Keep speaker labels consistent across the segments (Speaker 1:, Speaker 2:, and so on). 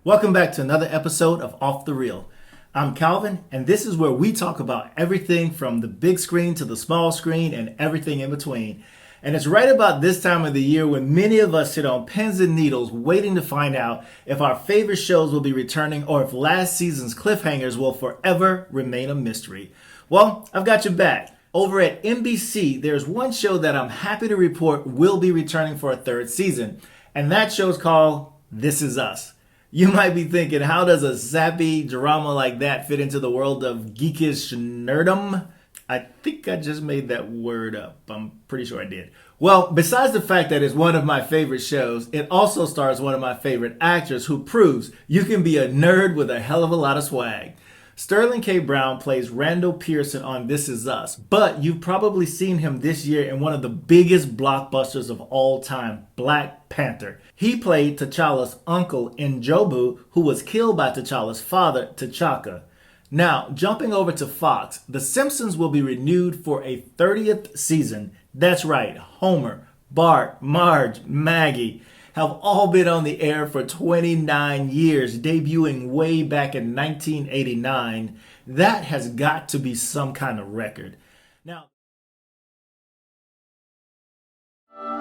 Speaker 1: Welcome back to another episode of Off the Reel. I'm Calvin, and this is where we talk about everything from the big screen to the small screen and everything in between. And it's right about this time of the year when many of us sit on pins and needles waiting to find out if our favorite shows will be returning or if last season's cliffhangers will forever remain a mystery. Well, I've got your back. Over at NBC, there's one show that I'm happy to report will be returning for a third season, and that show's called This Is Us. You might be thinking, how does a sappy drama like that fit into the world of geekish nerdom? I think I just made that word up. I'm pretty sure I did. Well, besides the fact that it's one of my favorite shows, it also stars one of my favorite actors who proves you can be a nerd with a hell of a lot of swag. Sterling K. Brown plays Randall Pearson on This Is Us, but you've probably seen him this year in one of the biggest blockbusters of all time, Black Panther. He played T'Challa's uncle N'Jobu, who was killed by T'Challa's father, T'Chaka. Now, jumping over to Fox, The Simpsons will be renewed for a 30th season. That's right, Homer, Bart, Marge, Maggie have all been on the air for 29 years, debuting way back in 1989. That has got to be some kind of record. Now,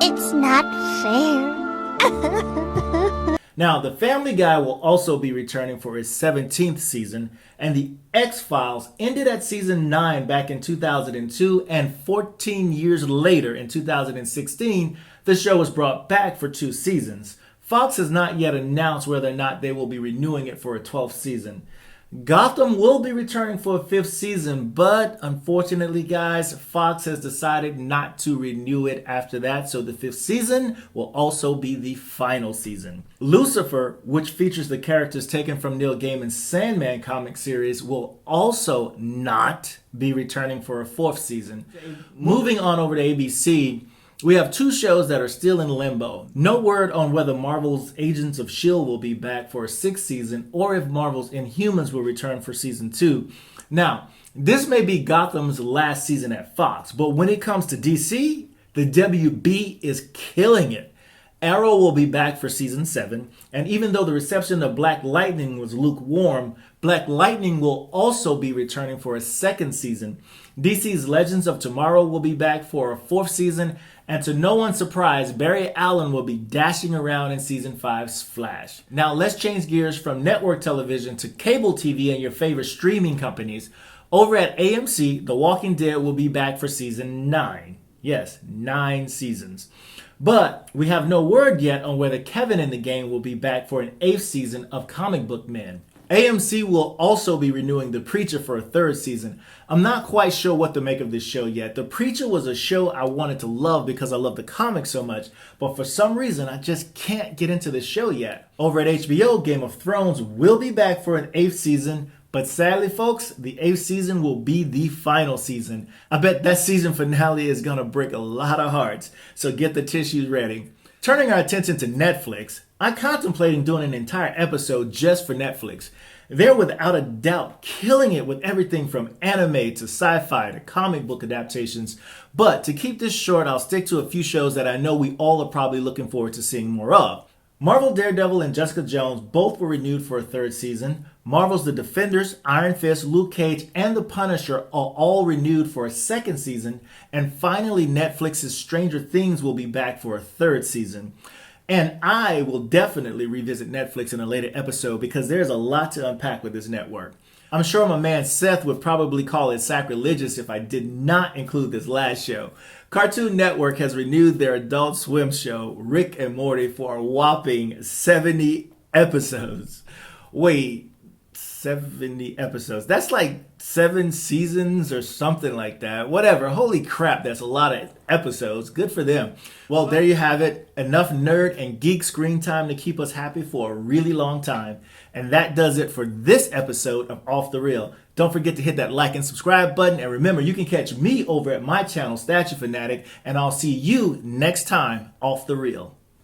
Speaker 2: it's not fair.
Speaker 1: Now, The Family Guy will also be returning for its 17th season, and The X-Files ended at season 9 back in 2002, and 14 years later, in 2016, the show was brought back for 2 seasons. Fox has not yet announced whether or not they will be renewing it for a 12th season. Gotham will be returning for a 5th season, but unfortunately, guys, Fox has decided not to renew it after that, so the 5th season will also be the final season. Lucifer, which features the characters taken from Neil Gaiman's Sandman comic series, will also not be returning for a 4th season. Moving on over to ABC, we have 2 shows that are still in limbo. No word on whether Marvel's Agents of S.H.I.E.L.D. will be back for a 6th season or if Marvel's Inhumans will return for season 2. Now, this may be Gotham's last season at Fox, but when it comes to DC, the WB is killing it. Arrow will be back for season 7, and even though the reception of Black Lightning was lukewarm, Black Lightning will also be returning for a 2nd season. DC's Legends of Tomorrow will be back for a 4th season, and to no one's surprise, Barry Allen will be dashing around in season 5's Flash. Now let's change gears from network television to cable TV and your favorite streaming companies. Over at AMC, The Walking Dead will be back for season 9. Yes, 9 seasons. But we have no word yet on whether Kevin in the Game will be back for an 8th season of Comic Book Men. AMC will also be renewing The Preacher for a 3rd season. I'm not quite sure what to make of this show yet. The Preacher was a show I wanted to love because I love the comics so much, but for some reason I just can't get into this show yet. Over at HBO, Game of Thrones will be back for an 8th season, but sadly, folks, the 8th season will be the final season. I bet that season finale is going to break a lot of hearts, so get the tissues ready. Turning our attention to Netflix, I'm contemplating doing an entire episode just for Netflix. They're without a doubt killing it with everything from anime to sci-fi to comic book adaptations. But to keep this short, I'll stick to a few shows that I know we all are probably looking forward to seeing more of. Marvel Daredevil and Jessica Jones both were renewed for a 3rd season. Marvel's The Defenders, Iron Fist, Luke Cage, and The Punisher are all renewed for a 2nd season. And finally, Netflix's Stranger Things will be back for a 3rd season. And I will definitely revisit Netflix in a later episode because there's a lot to unpack with this network. I'm sure my man Seth would probably call it sacrilegious if I did not include this last show. Cartoon Network has renewed their Adult Swim show, Rick and Morty, for a whopping 70 episodes. Wait, 70 episodes. That's like 7 seasons or something like that. Whatever. Holy crap, that's a lot of episodes. Good for them. Well, there you have it. Enough nerd and geek screen time to keep us happy for a really long time. And that does it for this episode of Off the Reel. Don't forget to hit that like and subscribe button. And remember, you can catch me over at my channel, Statue Fanatic. And I'll see you next time, Off the Reel.